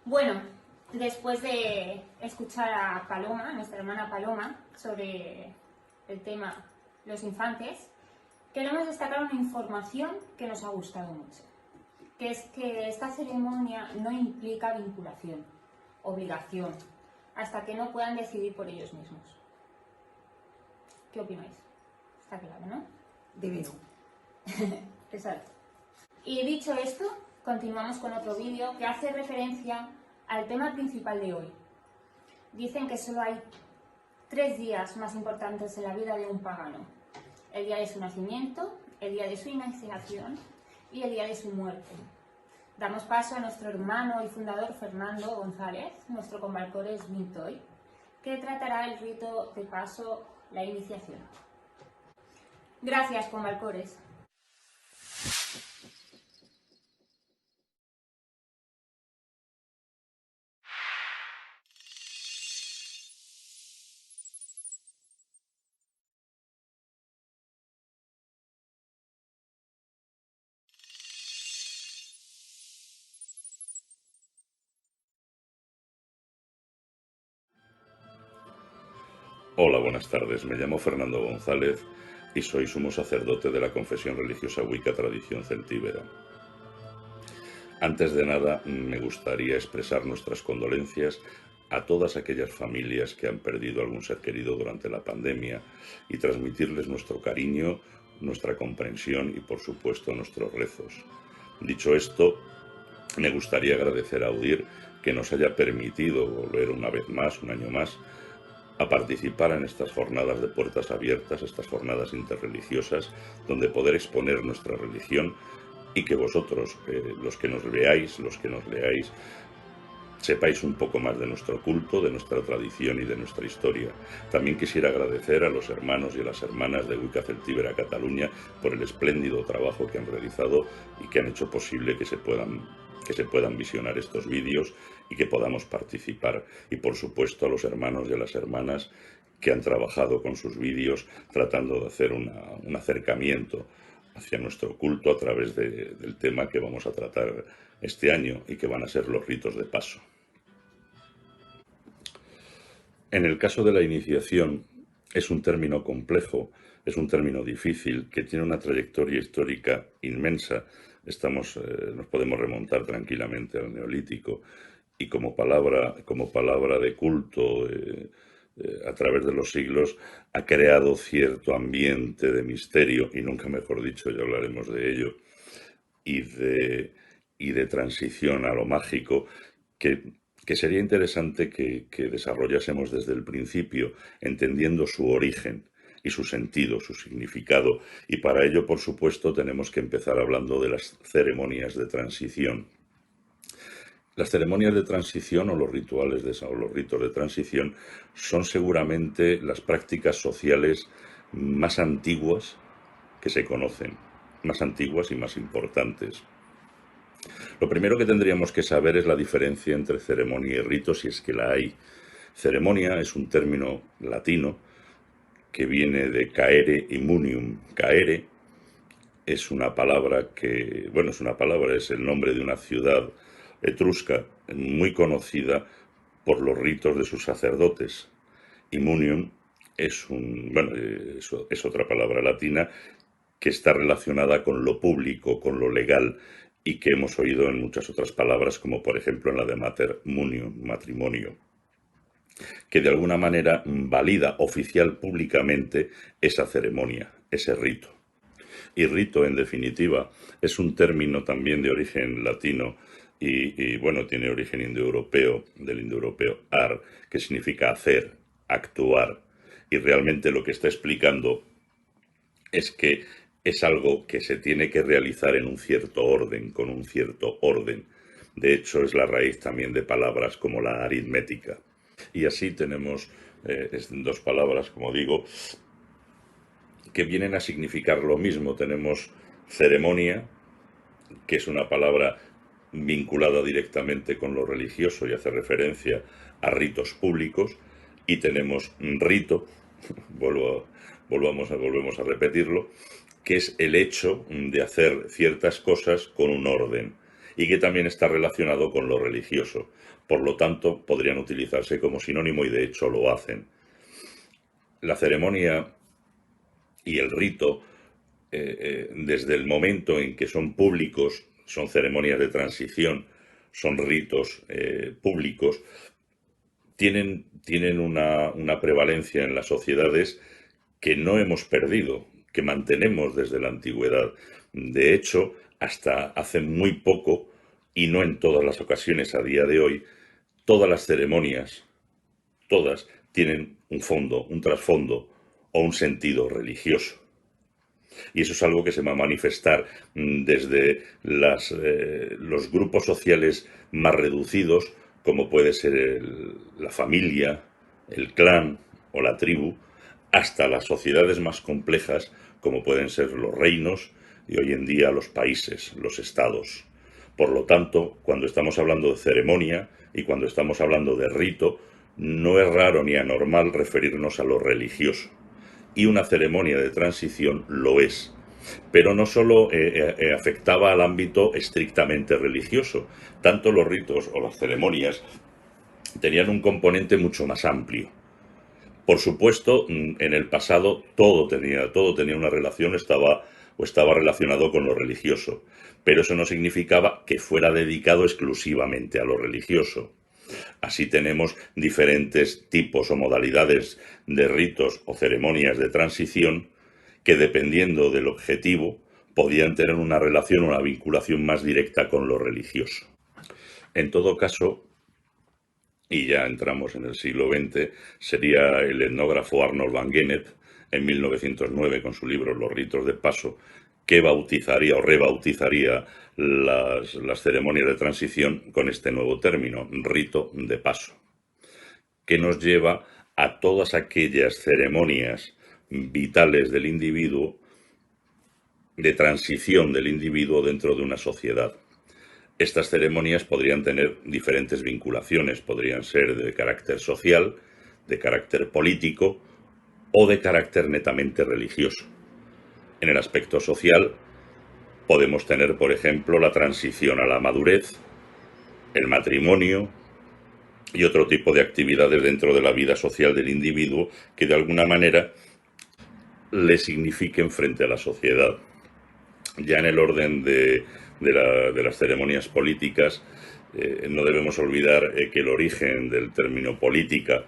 Bueno, después de escuchar a Paloma, a nuestra hermana Paloma, sobre el tema los infantes, queremos destacar una información que nos ha gustado mucho, que es que esta ceremonia no implica vinculación, obligación, hasta que no puedan decidir por ellos mismos. ¿Qué opináis? Está claro, ¿no? Divino. Exacto. Y dicho esto, continuamos con otro vídeo que hace referencia al tema principal de hoy. Dicen que solo hay 3 días más importantes en la vida de un pagano: el día de su nacimiento, el día de su iniciación y el día de su muerte. Damos paso a nuestro hermano y fundador Fernando González, nuestro Convalcores Vintoy, que tratará el rito de paso, la iniciación. Gracias, Convalcores. Hola, buenas tardes. Me llamo Fernando González y soy sumo sacerdote de la confesión religiosa Wicca Tradición Celtíbera. Antes de nada, me gustaría expresar nuestras condolencias a todas aquellas familias que han perdido algún ser querido durante la pandemia y transmitirles nuestro cariño, nuestra comprensión y, por supuesto, nuestros rezos. Dicho esto, me gustaría agradecer a UDIR que nos haya permitido volver una vez más, un año más, a participar en estas jornadas de puertas abiertas, estas jornadas interreligiosas, donde poder exponer nuestra religión y que vosotros, los que nos veáis, los que nos leáis, sepáis un poco más de nuestro culto, de nuestra tradición y de nuestra historia. También quisiera agradecer a los hermanos y a las hermanas de Wicca Celtíbera Cataluña por el espléndido trabajo que han realizado y que han hecho posible que se puedan visionar estos vídeos y que podamos participar. Y por supuesto a los hermanos y a las hermanas que han trabajado con sus vídeos tratando de hacer un acercamiento hacia nuestro culto a través del tema que vamos a tratar este año y que van a ser los ritos de paso. En el caso de la iniciación, es un término complejo, es un término difícil, que tiene una trayectoria histórica inmensa. Nos podemos remontar tranquilamente al Neolítico y como palabra de culto, a través de los siglos, ha creado cierto ambiente de misterio, y nunca mejor dicho, ya hablaremos de ello, y de transición a lo mágico, que sería interesante que desarrollásemos desde el principio, entendiendo su origen y su sentido, su significado. Y para ello, por supuesto, tenemos que empezar hablando de las ceremonias de transición. Las ceremonias de transición o los rituales o los ritos de transición son seguramente las prácticas sociales más antiguas que se conocen, más antiguas y más importantes. Lo primero que tendríamos que saber es la diferencia entre ceremonia y rito, si es que la hay. Ceremonia es un término latino que viene de caere y munium. Caere es una palabra es el nombre de una ciudad etrusca muy conocida por los ritos de sus sacerdotes. Y munium es otra palabra latina que está relacionada con lo público, con lo legal, y que hemos oído en muchas otras palabras, como por ejemplo en la de mater munium, matrimonio, que de alguna manera valida oficial públicamente esa ceremonia, ese rito. Y rito, en definitiva, es un término también de origen latino y tiene origen indoeuropeo, del indoeuropeo ar, que significa hacer, actuar, y realmente lo que está explicando es que es algo que se tiene que realizar en un cierto orden, con un cierto orden. De hecho, es la raíz también de palabras como la aritmética. Y así tenemos dos palabras, como digo, que vienen a significar lo mismo. Tenemos ceremonia, que es una palabra vinculada directamente con lo religioso y hace referencia a ritos públicos, y tenemos rito, volvemos a repetirlo, que es el hecho de hacer ciertas cosas con un orden. y que también está relacionado con lo religioso. Por lo tanto, podrían utilizarse como sinónimo y de hecho lo hacen. La ceremonia y el rito, desde el momento en que son públicos, son ceremonias de transición, son ritos públicos, tienen una prevalencia en las sociedades que no hemos perdido, que mantenemos desde la antigüedad. De hecho, hasta hace muy poco, y no en todas las ocasiones a día de hoy, todas las ceremonias, todas, tienen un fondo, un trasfondo o un sentido religioso. Y eso es algo que se va a manifestar desde los grupos sociales más reducidos, como puede ser la familia, el clan o la tribu, hasta las sociedades más complejas, como pueden ser los reinos y hoy en día los países, los estados. Por lo tanto, cuando estamos hablando de ceremonia y cuando estamos hablando de rito, no es raro ni anormal referirnos a lo religioso. Y una ceremonia de transición lo es. Pero no solo afectaba al ámbito estrictamente religioso, tanto los ritos o las ceremonias tenían un componente mucho más amplio. Por supuesto, en el pasado todo tenía una relación, estaba relacionado con lo religioso, pero eso no significaba que fuera dedicado exclusivamente a lo religioso. Así tenemos diferentes tipos o modalidades de ritos o ceremonias de transición que, dependiendo del objetivo, podían tener una relación o una vinculación más directa con lo religioso. En todo caso, y ya entramos en el siglo XX, sería el etnógrafo Arnold van Gennep, en 1909, con su libro Los ritos de paso, que bautizaría o rebautizaría las ceremonias de transición con este nuevo término, rito de paso, que nos lleva a todas aquellas ceremonias vitales del individuo, de transición del individuo dentro de una sociedad. Estas ceremonias podrían tener diferentes vinculaciones, podrían ser de carácter social, de carácter político o de carácter netamente religioso. En el aspecto social podemos tener, por ejemplo, la transición a la madurez, el matrimonio y otro tipo de actividades dentro de la vida social del individuo que de alguna manera le signifiquen frente a la sociedad. Ya en el orden de las ceremonias políticas, no debemos olvidar que el origen del término política,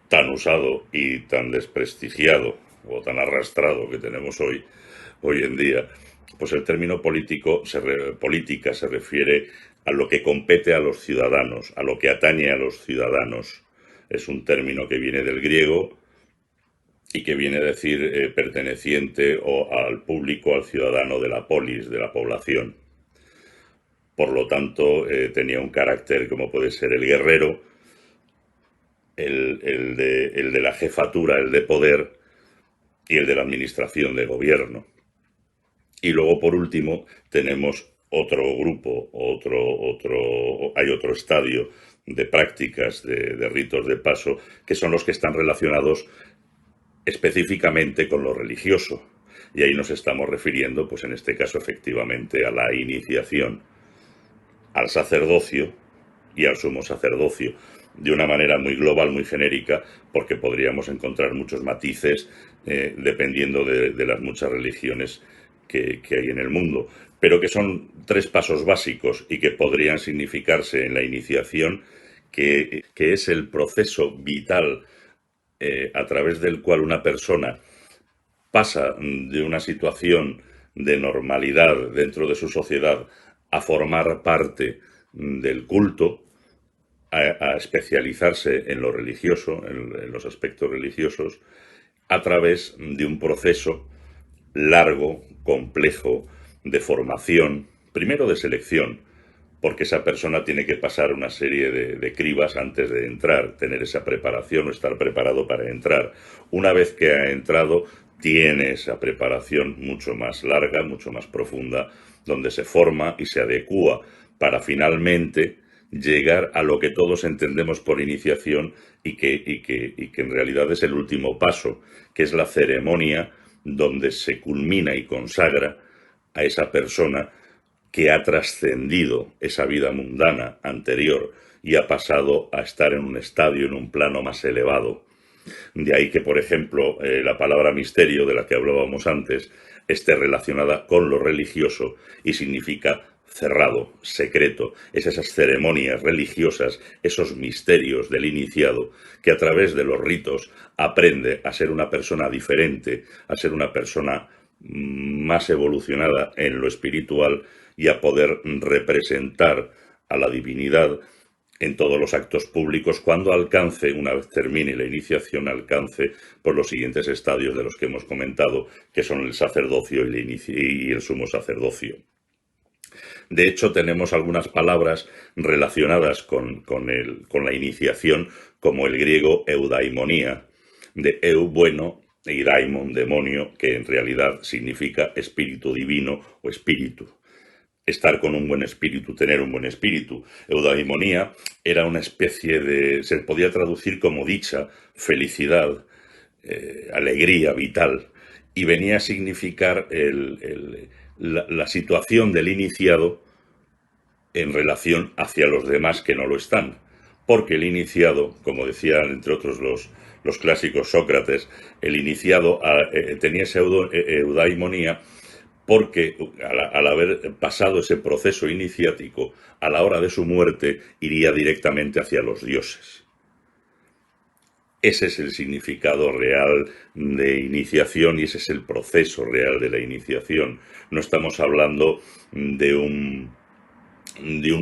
tan usado y tan desprestigiado o tan arrastrado que tenemos hoy en día, pues el término política se refiere a lo que compete a los ciudadanos, a lo que atañe a los ciudadanos. Es un término que viene del griego y que viene a decir perteneciente al público, al ciudadano de la polis, de la población. Por lo tanto, tenía un carácter como puede ser el guerrero, el de la jefatura, el de poder y el de la administración de gobierno. Y luego, por último, tenemos otro grupo, hay otro estadio de prácticas, de ritos de paso, que son los que están relacionados específicamente con lo religioso. Y ahí nos estamos refiriendo, pues en este caso, efectivamente, a la iniciación, al sacerdocio y al sumo sacerdocio, de una manera muy global, muy genérica, porque podríamos encontrar muchos matices dependiendo de las muchas religiones que hay en el mundo, pero que son tres pasos básicos y que podrían significarse en la iniciación, que es el proceso vital a través del cual una persona pasa de una situación de normalidad dentro de su sociedad a formar parte del culto, a especializarse en lo religioso, en los aspectos religiosos, a través de un proceso largo, complejo, de formación, primero de selección, porque esa persona tiene que pasar una serie de cribas antes de entrar, tener esa preparación o estar preparado para entrar. Una vez que ha entrado, tiene esa preparación mucho más larga, mucho más profunda, donde se forma y se adecúa para finalmente llegar a lo que todos entendemos por iniciación y que en realidad es el último paso, que es la ceremonia donde se culmina y consagra a esa persona que ha trascendido esa vida mundana anterior y ha pasado a estar en un estadio, en un plano más elevado. De ahí que, por ejemplo, la palabra misterio, de la que hablábamos antes, esté relacionada con lo religioso y significa cerrado, secreto. Es esas ceremonias religiosas, esos misterios del iniciado, que a través de los ritos aprende a ser una persona diferente, a ser una persona más evolucionada en lo espiritual y a poder representar a la divinidad en todos los actos públicos cuando alcance, una vez termine la iniciación, alcance por los siguientes estadios de los que hemos comentado, que son el sacerdocio y el sumo sacerdocio. De hecho, tenemos algunas palabras relacionadas con la iniciación, como el griego eudaimonía, de eu, bueno, y daimon, demonio, que en realidad significa espíritu divino o espíritu. Estar con un buen espíritu, tener un buen espíritu. Eudaimonía era una especie de... se podía traducir como dicha, felicidad, alegría vital, y venía a significar la situación del iniciado en relación hacia los demás que no lo están. Porque el iniciado, como decían entre otros los clásicos Sócrates, el iniciado tenía esa eudaimonía porque al haber pasado ese proceso iniciático, a la hora de su muerte iría directamente hacia los dioses. Ese es el significado real de iniciación y ese es el proceso real de la iniciación. No estamos hablando de un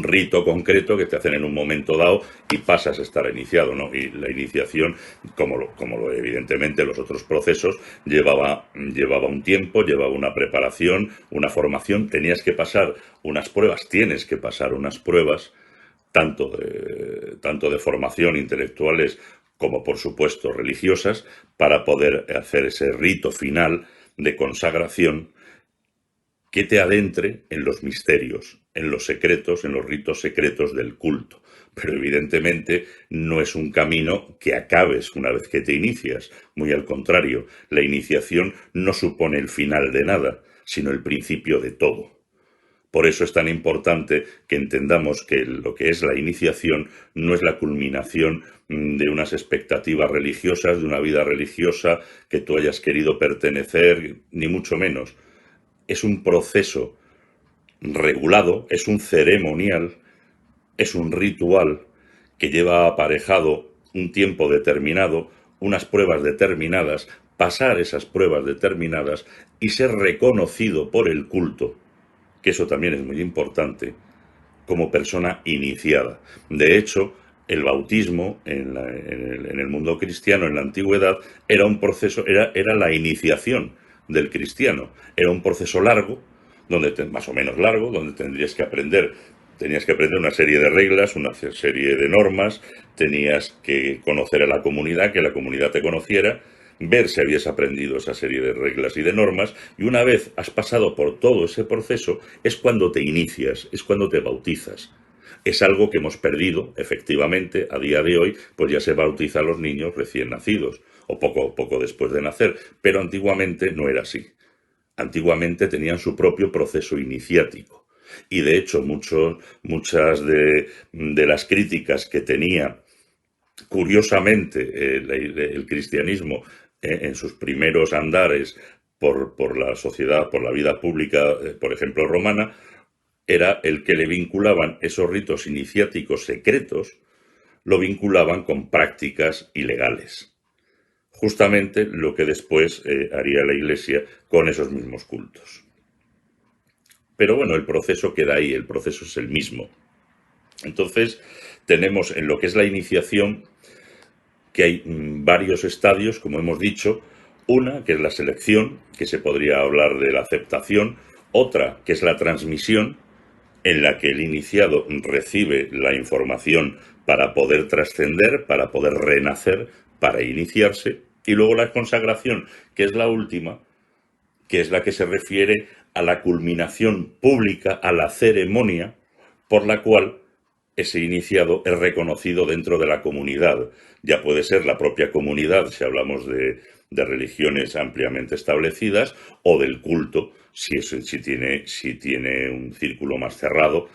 rito concreto que te hacen en un momento dado y pasas a estar iniciado, ¿no? Y la iniciación, como evidentemente los otros procesos, llevaba un tiempo, llevaba una preparación, una formación, tenías que pasar unas pruebas, tienes que pasar unas pruebas, tanto de formación intelectuales como, por supuesto, religiosas, para poder hacer ese rito final de consagración que te adentre en los misterios, en los secretos, en los ritos secretos del culto. Pero evidentemente no es un camino que acabes una vez que te inicias. Muy al contrario, la iniciación no supone el final de nada, sino el principio de todo. Por eso es tan importante que entendamos que lo que es la iniciación no es la culminación de unas expectativas religiosas, de una vida religiosa que tú hayas querido pertenecer, ni mucho menos. Es un proceso regulado, es un ceremonial, es un ritual que lleva aparejado un tiempo determinado, unas pruebas determinadas, pasar esas pruebas determinadas y ser reconocido por el culto, que eso también es muy importante, como persona iniciada. De hecho, el bautismo en el mundo cristiano, en la antigüedad, era un proceso, era la iniciación del cristiano. Era un proceso largo, más o menos largo, donde tenías que aprender una serie de reglas, una serie de normas, tenías que conocer a la comunidad, que la comunidad te conociera, ver si habías aprendido esa serie de reglas y de normas, y una vez has pasado por todo ese proceso, es cuando te inicias, es cuando te bautizas. Es algo que hemos perdido, efectivamente, a día de hoy, pues ya se bautiza a los niños recién nacidos, o poco después de nacer, pero antiguamente no era así. Antiguamente tenían su propio proceso iniciático. Y de hecho, muchas de las críticas que tenía, curiosamente, el cristianismo en sus primeros andares por la sociedad, por la vida pública, por ejemplo, romana, era el que le vinculaban esos ritos iniciáticos secretos, lo vinculaban con prácticas ilegales. Justamente lo que después haría la Iglesia con esos mismos cultos. Pero bueno, el proceso queda ahí, el proceso es el mismo. Entonces, tenemos en lo que es la iniciación que hay varios estadios, como hemos dicho, una que es la selección, que se podría hablar de la aceptación, otra que es la transmisión, en la que el iniciado recibe la información para poder trascender, para poder renacer, para iniciarse, y luego la consagración, que es la última, que es la que se refiere a la culminación pública, a la ceremonia, por la cual ese iniciado es reconocido dentro de la comunidad. Ya puede ser la propia comunidad, si hablamos de religiones ampliamente establecidas, o del culto, si tiene un círculo más cerrado,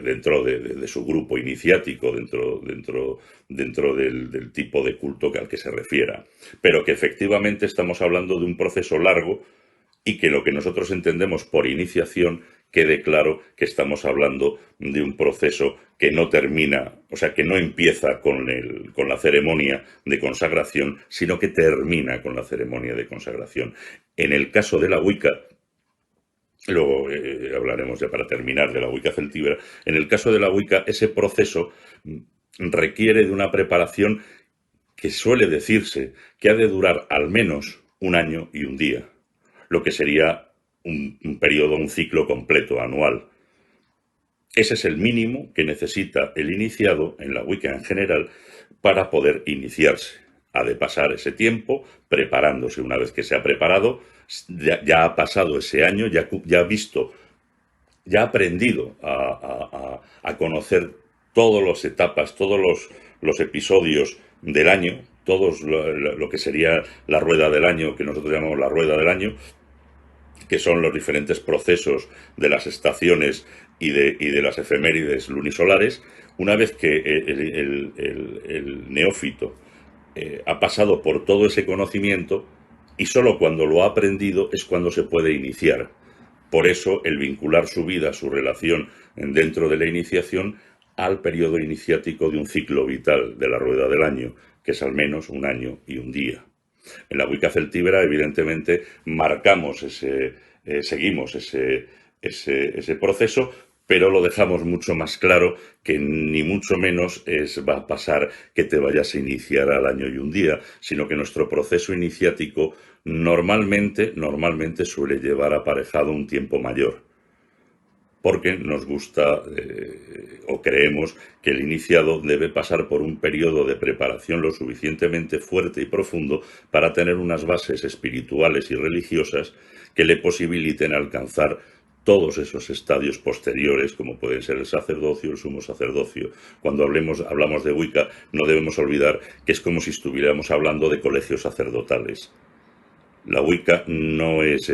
dentro de su grupo iniciático, dentro del tipo de culto al que se refiera. Pero que efectivamente estamos hablando de un proceso largo y que lo que nosotros entendemos por iniciación quede claro que estamos hablando de un proceso que no termina, o sea, que no empieza con la ceremonia de consagración, sino que termina con la ceremonia de consagración. En el caso de la Wicca, luego hablaremos ya para terminar de la Wicca celtíbera, en el caso de la Wicca ese proceso requiere de una preparación que suele decirse que ha de durar al menos un año y un día, lo que sería un periodo, un ciclo completo, anual. Ese es el mínimo que necesita el iniciado en la Wicca en general para poder iniciarse. Ha de pasar ese tiempo preparándose. Una vez que se ha preparado, ya ha pasado ese año, ya ha visto, ya ha aprendido a conocer todas las etapas, todos los episodios del año, todos lo que sería la rueda del año, que nosotros llamamos la rueda del año, que son los diferentes procesos de las estaciones y de las efemérides lunisolares. Una vez que el neófito ha pasado por todo ese conocimiento, y solo cuando lo ha aprendido es cuando se puede iniciar. Por eso el vincular su vida, su relación dentro de la iniciación al periodo iniciático de un ciclo vital de la rueda del año, que es al menos un año y un día. En la Wicca celtíbera, evidentemente, seguimos ese proceso, pero lo dejamos mucho más claro que ni mucho menos va a pasar que te vayas a iniciar al año y un día, sino que nuestro proceso iniciático normalmente suele llevar aparejado un tiempo mayor, porque nos gusta o creemos que el iniciado debe pasar por un periodo de preparación lo suficientemente fuerte y profundo para tener unas bases espirituales y religiosas que le posibiliten alcanzar todos esos estadios posteriores, como pueden ser el sacerdocio, el sumo sacerdocio. Cuando hablamos de Wicca, no debemos olvidar que es como si estuviéramos hablando de colegios sacerdotales. La Wicca no es,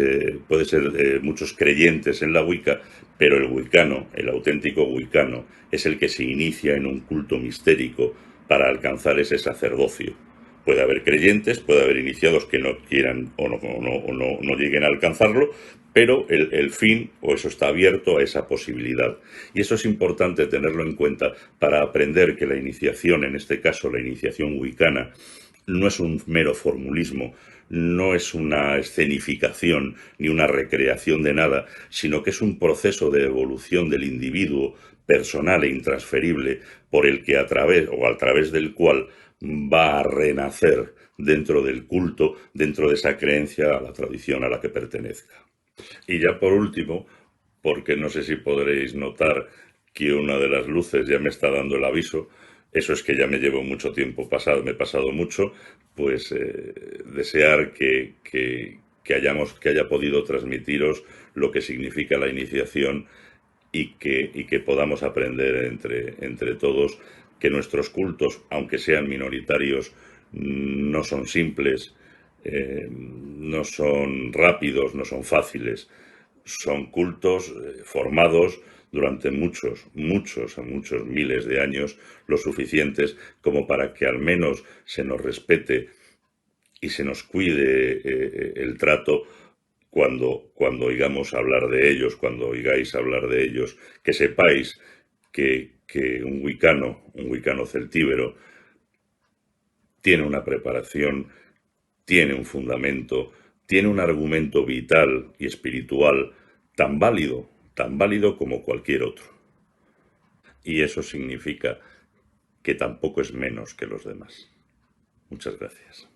puede ser muchos creyentes en la Wicca, pero el wiccano, el auténtico wiccano, es el que se inicia en un culto mistérico para alcanzar ese sacerdocio. Puede haber creyentes, puede haber iniciados que no quieran o no lleguen a alcanzarlo, pero el fin, o eso está abierto a esa posibilidad. Y eso es importante tenerlo en cuenta para aprender que la iniciación, en este caso la iniciación wiccana, no es un mero formulismo, no es una escenificación ni una recreación de nada, sino que es un proceso de evolución del individuo personal e intransferible por el que a través del cual va a renacer dentro del culto, dentro de esa creencia a la tradición a la que pertenezca. Y ya por último, porque no sé si podréis notar que una de las luces ya me está dando el aviso, eso es que ya me llevo mucho tiempo pasado, me he pasado mucho, pues desear que haya podido transmitiros lo que significa la iniciación y que podamos aprender entre todos que nuestros cultos, aunque sean minoritarios, no son simples, no son rápidos, no son fáciles. Son cultos formados durante muchos miles de años, lo suficientes como para que al menos se nos respete y se nos cuide el trato cuando oigamos hablar de ellos, cuando oigáis hablar de ellos, que sepáis que un wiccano celtíbero, tiene una preparación, tiene un fundamento, tiene un argumento vital y espiritual tan válido como cualquier otro. Y eso significa que tampoco es menos que los demás. Muchas gracias.